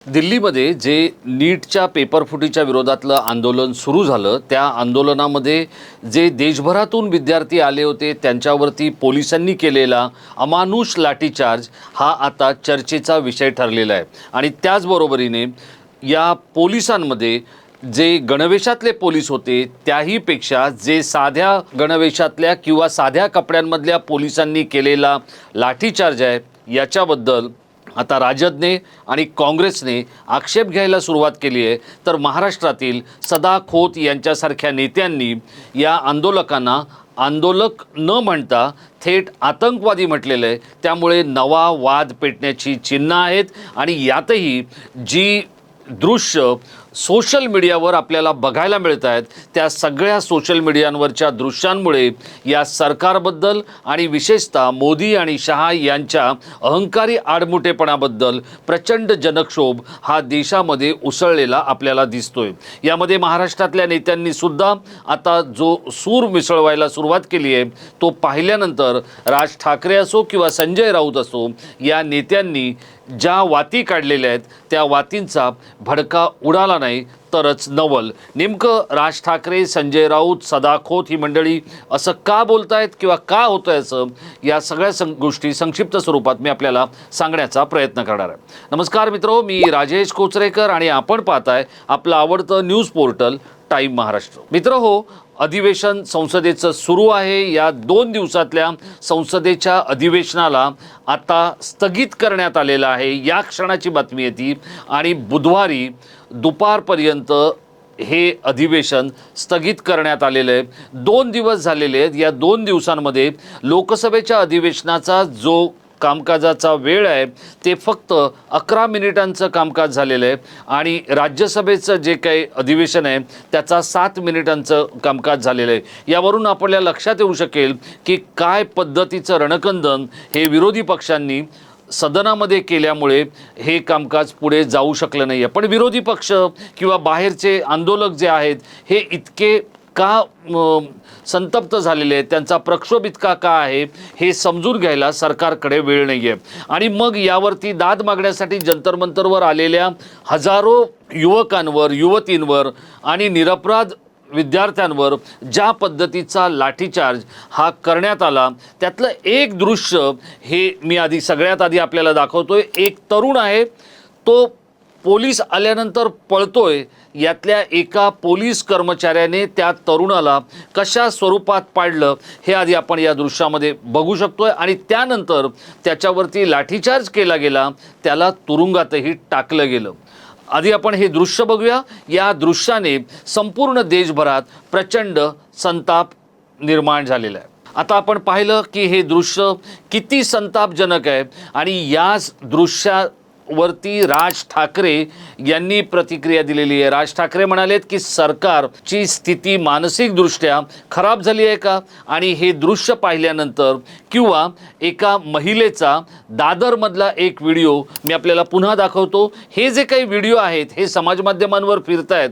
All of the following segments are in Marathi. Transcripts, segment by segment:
दिल्लीमध्ये जे नीटच्या पेपरफुटीच्या विरोधातलं आंदोलन सुरू झालं, त्या आंदोलनामध्ये जे देशभरातून विद्यार्थी आले होते त्यांच्यावरती पोलिसांनी केलेला अमानुष लाठीचार्ज हा आता चर्चेचा विषय ठरलेला आहे। आणि त्याचबरोबरीने या पोलिसांमध्ये जे गणवेशातले पोलीस होते त्याहीपेक्षा जे साध्या गणवेशातल्या किंवा साध्या कपड्यांमधल्या पोलिसांनी केलेला लाठीचार्ज आहे याच्याबद्दल आता राजदने आणि काँग्रेसने आक्षेप घ्यायला सुरुवात केली आहे। तर महाराष्ट्रातील सदा खोत यांच्यासारख्या नेत्यांनी या आंदोलकांना आंदोलक न म्हणता थेट आतंकवादी म्हटलेलं आहे। त्यामुळे नवा वाद पेटण्याची चिन्ह आहेत आणि यातही जी दृश्य सोशल मीडियावर आपल्याला बघायला मिळत आहेत त्या सगळ्या सोशल मीडियावरच्या दृश्यांमुळे या सरकारबद्दल आणि विशेषतः मोदी आणि शहा यांच्या अहंकारी आडमुठेपणाबद्दल प्रचंड जनक्षोभ हा देशामध्ये उसळलेला आपल्याला दिसतोय। यामध्ये महाराष्ट्रातल्या नेत्यांनी सुद्धा आता जो सूर मिसळवायला सुरुवात केली आहे तो पाहिल्यानंतर राज ठाकरे असो किंवा संजय राऊत असो या नेत्यांनी ज्या वाती काढलेल्या आहेत त्या वातींचा भडका उडाला नाही तरच नवल। नेमकं राज ठाकरे, संजय राऊत, सदा खोत ही मंडळी असं का बोलतायत किंवा का होतंय असं, या सगळ्या गोष्टी संक्षिप्त स्वरूपात मी आपल्याला सांगण्याचा प्रयत्न करणार आहे। नमस्कार मित्रो, मी राजेश कोचरेकर आणि आपण पाहताय आपलं आवडतं न्यूज पोर्टल टाइम महाराष्ट्र। मित्र हो, अधिवेशन संसदेचं सुरू आहे। या 2 दिवसातल्या संसदेच्या अधिवेशनाला आता स्थगित करण्यात आलेलं आहे। या क्षणाची बातमी आहे ती, आणि बुधवारी दुपारपर्यंत हे अधिवेशन स्थगित करण्यात आलेलं आहे। 2 दिवस झालेले आहेत। या 2 दिवसांमध्ये लोकसभेच्या अधिवेशनाचा जो कामकाजाचा वेळ आहे ते फक्त 11 मिनिटांचं कामकाज झालेलं आहे आणि राज्यसभेचं जे काही अधिवेशन आहे त्याचा 7 मिनिटांचं कामकाज झालेलं आहे। यावरून आपल्या लक्षात येऊ शकेल की काय पद्धतीचं रणकंदन हे विरोधी पक्षांनी सदनामध्ये केल्यामुळे हे कामकाज पुढे जाऊ शकलं नाही आहे। पण विरोधी पक्ष किंवा बाहेरचे आंदोलक जे आहेत हे इतके का संतप्त झालेले आहेत, त्यांचा प्रक्षोभ इतका का आहे हे समजून घ्यायला सरकारकडे वेळ नाही आहे। आणि मग यावरती दाद मागण्यासाठी जंतर मंतरवर आलेल्या हजारो युवकांवर, युवतींवर आणि निरपराध विद्यार्थ्यांवर ज्या पद्धतीचा लाठीचार्ज हा करण्यात आला त्यातलं एक दृश्य हे मी सगळ्यात आधी आपल्याला दाखवतोय। एक तरुण आहे, तो पोलीस आल्यानंतर पळतोय। यातल्या एका पोलीस कर्मचाऱ्याने त्या तरुणाला कशा स्वरूपात पाडलं हे आधी आपण या दृश्यामध्ये बघू शकतोय आणि त्यानंतर त्याच्यावरती लाठीचार्ज केला गेला, त्याला तुरुंगातही टाकलं गेलं। आधी आपण हे दृश्य बघूया। या दृश्याने संपूर्ण देशभरात प्रचंड संताप निर्माण झालेला आहे। आता आपण पाहिलं की हे दृश्य किती संतापजनक आहे आणि याच दृश्यावरती राज ठाकरे यांनी प्रतिक्रिया दिलेली आहे। राज ठाकरे म्हणालेत की सरकारची स्थिती मानसिकदृष्ट्या खराब झाली आहे का, आणि हे दृश्य पाहिल्यानंतर किंवा एका महिलेचा दादरमधला एक व्हिडिओ मी आपल्याला पुन्हा दाखवतो। हे जे काही व्हिडिओ आहेत हे समाज माध्यमांवर फिरतायत।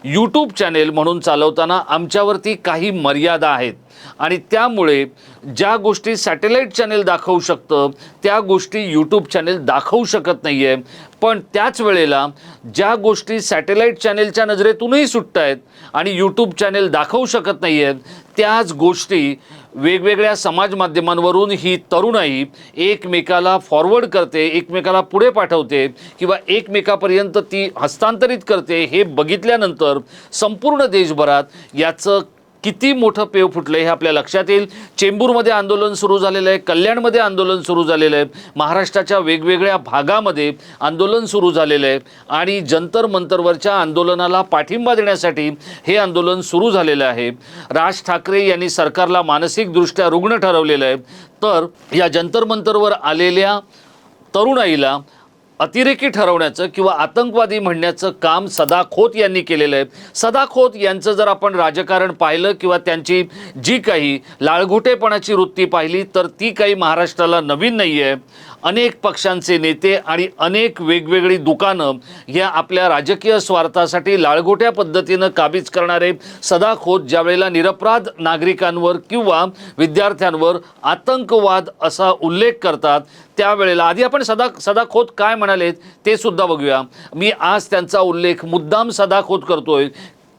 यूट्यूब चॅनेल म्हणून चालवताना आमच्यावरती काही मर्यादा आहेत आणि त्यामुळे ज्या गोष्टी सॅटेलाईट चॅनेल दाखवू शकतं त्या गोष्टी यूट्यूब चॅनेल दाखवू शकत नाही आहे। पण त्याच वेळेला ज्या गोष्टी सॅटेलाईट चॅनेलच्या नजरेतूनही सुटत आहेत आणि यूट्यूब चॅनेल दाखवू शकत नाही आहेत त्याच गोष्टी वेगवेगळ्या समाज माध्यमांवरून ही तरुणाई एकमेकाला फॉरवर्ड करते, एकमेकाला पुढे पाठवते किंवा एकमेकापर्यंत ती हस्तांतरित करते। हे बघितल्यानंतर संपूर्ण देशभरात याचं किती मोठं पेव फुटलं हे आपल्या लक्षात येईल। चेंबूरमध्ये आंदोलन सुरू झालेलं आहे, कल्याणमध्ये आंदोलन सुरू झालेलं आहे, महाराष्ट्राच्या वेगवेगळ्या भागामध्ये आंदोलन सुरू झालेलं आहे आणि जंतर मंतरवरच्या आंदोलनाला पाठिंबा देण्यासाठी हे आंदोलन सुरू झालेलं आहे। राज ठाकरे यांनी सरकारला मानसिकदृष्ट्या रुग्ण ठरवलेलं आहे। तर या जंतर मंतरवर आलेल्या तरुणाईला अतिरेकी ठरवण्याचं किंवा आतंकवादी म्हणण्याचं काम सदा खोत यांनी केलेलं आहे। सदा खोत यांचं जर आपण राजकारण पाहिलं किंवा त्यांची जी काही लाळघुटेपणाची वृत्ती पाहिली तर ती काही महाराष्ट्राला नवीन नाही आहे। अनेक पक्षांचे नेते आणि अनेक वेगवेगळी दुकानं या आपल्या राजकीय स्वार्थासाठी लाळगोट्या पद्धतीनं काबीज करणारे सदाखोत ज्या वेळेला निरपराध नागरिकांवर किंवा विद्यार्थ्यांवर आतंकवाद असा उल्लेख करतात त्यावेळेला आधी आपण सदाखोत काय म्हणालेत ते सुद्धा बघूया। मी आज त्यांचा उल्लेख मुद्दाम सदाखोत करतोय।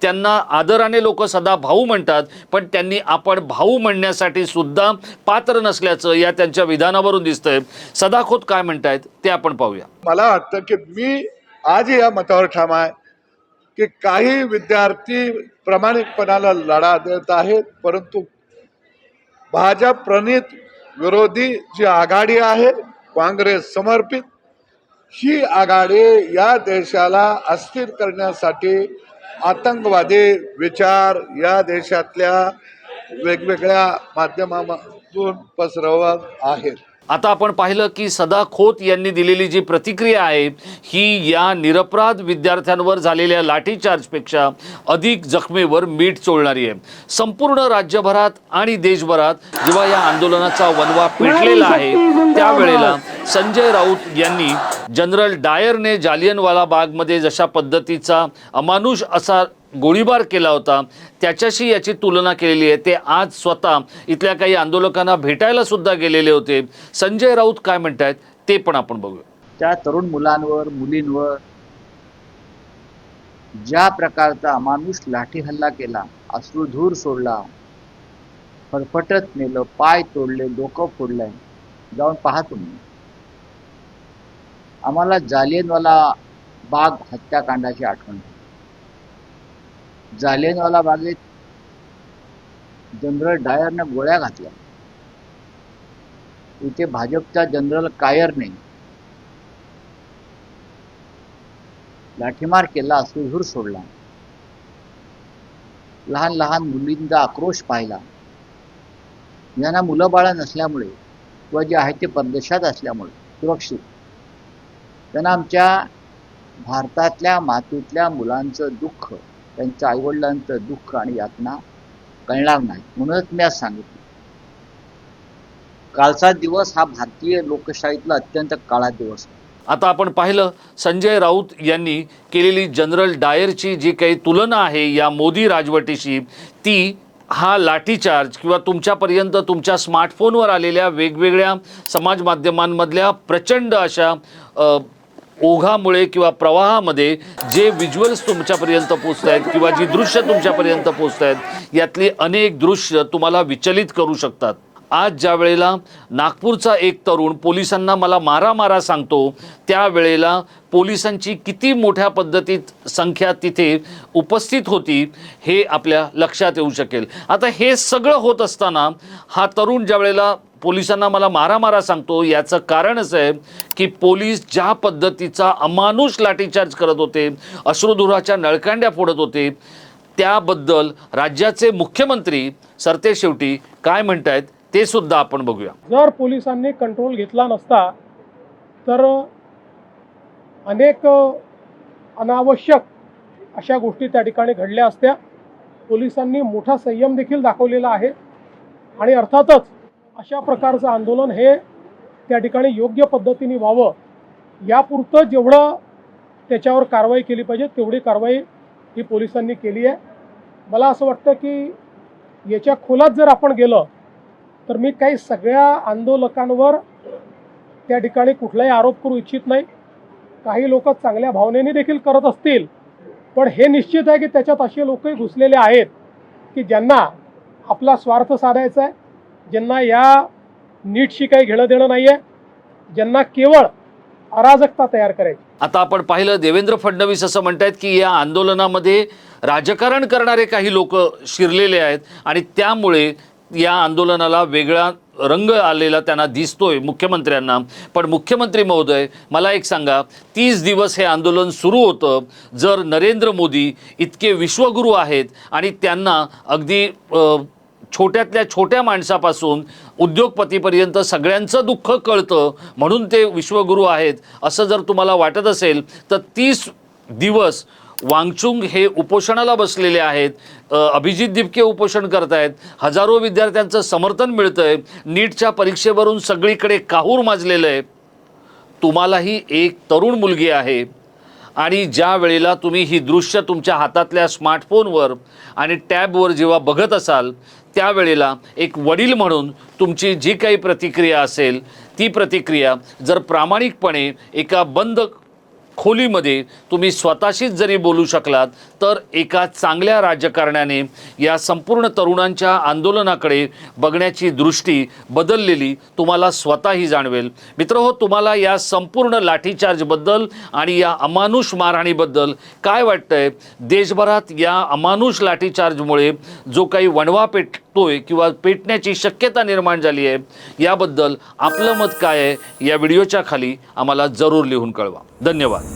त्यांना आदराने लोक सदा भाऊ म्हणतात, पण त्यांनी आपण भाऊ म्हणण्यासाठी सुद्धा पात्र नसल्याचं या त्यांच्या विधानावरून दिसतंय। सदाखोत काय म्हणतायत ते आपण पाहूया। मला वाटतं की मी आज या मतावर ठाम आहे की काही विद्यार्थी प्रामाणिकपणाला लढा देत आहेत, परंतु भाजप प्रणित विरोधी जी आघाडी आहे काँग्रेस समर्पित, ही आघाडी या देशाला अस्थिर करण्यासाठी आतंकवादी विचार या देशातल्या वेगवेगळ्या माध्यमातून पसरवत आहेत। आता आपण पाहिलं की सदाखोत यांनी दिलेली जी प्रतिक्रिया आहे ही या निरपराध विद्यार्थ्यांवर झालेल्या लाठीचार्जपेक्षा अधिक जखमेवर मीठ चोळणारी आहे। संपूर्ण राज्यभरात आणि देशभरात जेव्हा या आंदोलनाचा वणवा पेटलेला आहे त्यावेळेला संजय राऊत यांनी जनरल डायरने जालियनवाला बागमध्ये जशा पद्धतीचा अमानुष असा गोळीबार केला होता त्याच्याशी याची तुलना केलेली आहे। ते आज स्वतः इथल्या काही आंदोलकांना भेटायला सुद्धा गेलेले होते। संजय राऊत काय म्हणतात ते पण आपण बघूया। त्या तरुण मुलांवर मुलींवर ज्या प्रकारचा अमानुष लाठी हल्ला केला, अश्रुधूर सोडला, फरफटत नेलं, पाय तोडले, डोकं फोडलंय, जाऊन पहा तुम्ही। आम्हाला जालियनवाला बाग हत्याकांडाची आठवण। जालियनवाला बागेत जनरल डायरनं गोळ्या घातल्या, इथे भाजपच्या जनरल कायरने लाठीमार केला, अश्रुधूर सोडला, लहान लहान मुलींचा आक्रोश पाहिला। यांना मुलं बाळं नसल्यामुळे किंवा जे आहे ते परदेशात असल्यामुळे सुरक्षित त्यांना आमच्या भारतातल्या मातीतल्या मुलांचं दुःख, त्यांच्या आईवडिलांचं दुःख आणि यातना कळणार नाही। म्हणूनच मी आज सांगितलं, कालचा दिवस हा भारतीय लोकशाहीतला अत्यंत काळा दिवस आहे। आता आपण पाहिलं संजय राऊत यांनी केलेली जनरल डायरची जी काही तुलना आहे या मोदी राजवटीशी, ती हा लाठीचार्ज किंवा तुमच्यापर्यंत तुमच्या स्मार्टफोनवर आलेल्या वेगवेगळ्या समाज माध्यमांमधल्या प्रचंड अशा ओघामुळे किंवा प्रवाहामध्ये जे व्हिज्युअल्स तुमच्यापर्यंत पोचत आहेत किंवा जी दृश्य तुमच्यापर्यंत पोचत आहेत यातली अनेक दृश्य तुम्हाला विचलित करू शकतात। आज ज्या वेळेला नागपूरचा एक तरुण पोलिसांना मला मारा मारा सांगतो त्यावेळेला पोलिसांची किती मोठ्या पद्धतीत संख्या तिथे उपस्थित होती हे आपल्या लक्षात येऊ शकेल। आता हे सगळं होत असताना हा तरुण ज्या वेळेला पोलिसांना मला मारा मारा सांगतो याचं कारणच आहे की पोलीस ज्या पद्धतीचा अमानुष लाठीचार्ज करत होते, अश्रुधुराच्या नळकांड्या फोडत होते, त्याबद्दल राज्याचे मुख्यमंत्री सरतेशेवटी काय म्हणतायत ते सुद्धा आपण बघूया। जर पोलिसांनी कंट्रोल घेतला नसता तर अनेक अनावश्यक अशा गोष्टी त्या ठिकाणी घडल्या असत्या। पोलिसांनी मोठा संयम देखील दाखवलेला आहे आणि अर्थातच अशा प्रकारचं आंदोलन हे त्या ठिकाणी योग्य पद्धतीने व्हावं यापुरतं जेवढं त्याच्यावर कारवाई केली पाहिजे तेवढी कारवाई ही पोलिसांनी केली आहे। मला असं वाटतं की याच्या खोलात जर आपण गेलं तर मी काही सगळ्या आंदोलकांवर त्या ठिकाणी कुठलाही आरोप करू इच्छित नाही। काही लोक चांगल्या भावनेने देखील करत असतील, पण हे निश्चित आहे की त्याच्यात असे लोकही घुसलेले आहेत की ज्यांना आपला स्वार्थ साधायचा आहे, ज्यांना या नीटशी काही घेणं देणं नाही आहे, ज्यांना केवळ अराजकता तयार करायची। आता आपण पाहिलं देवेंद्र फडणवीस असं म्हणतात की या आंदोलनामध्ये राजकारण करणारे काही लोक शिरलेले आहेत आणि त्यामुळे या आंदोलनाला वेगळा रंग आलेला त्यांना दिसतोय मुख्यमंत्र्यांना। पण मुख्यमंत्री महोदय मला एक सांगा, 30 दिवस हे आंदोलन सुरू होतं, जर नरेंद्र मोदी इतके विश्वगुरू आहेत आणि त्यांना अगदी छोट्यातल्या छोट्या माणसापासून उद्योगपतीपर्यंत सगळ्यांचं दुःख कळतं म्हणून ते विश्वगुरू आहेत असं जर तुम्हाला वाटत असेल तर 30 दिवस वांगचुंग हे उपोषणाला बसलेले आहेत, अभिजित दिपके उपोषण करतायत, हजारो विद्यार्थ्यांचं समर्थन मिळतंय, नीटच्या परीक्षेवरून सगळीकडे काहूर माजलेलं आहे, तुम्हालाही एक तरुण मुलगी आहे आणि ज्या वेळेला तुम्ही ही दृश्य तुमच्या हातातल्या स्मार्टफोनवर आणि टॅबवर जेव्हा बघत असाल त्यावेळेला एक वडील म्हणून तुमची जी काही प्रतिक्रिया असेल ती प्रतिक्रिया जर प्रामाणिकपणे एका बंद खोलीमध्ये तुम्ही स्वतःशीच जरी बोलू शकलात तर एका चांगल्या राजकारण्याने या संपूर्ण तरुणांच्या आंदोलनाकडे बघण्याची दृष्टी बदललेली तुम्हाला स्वतःही जाणवेल. मित्रहो, तुम्हाला या संपूर्ण लाठीचार्जबद्दल आणि या अमानुष मारहाणीबद्दल काय वाटतंय? देशभरात या अमानुष लाठीचार्जमुळे जो काही वणवा पेटतोय किंवा पेटण्याची शक्यता निर्माण झाली आहे याबद्दल आपलं मत काय आहे या व्हिडिओच्या खाली आम्हाला जरूर लिहून कळवा. धन्यवाद.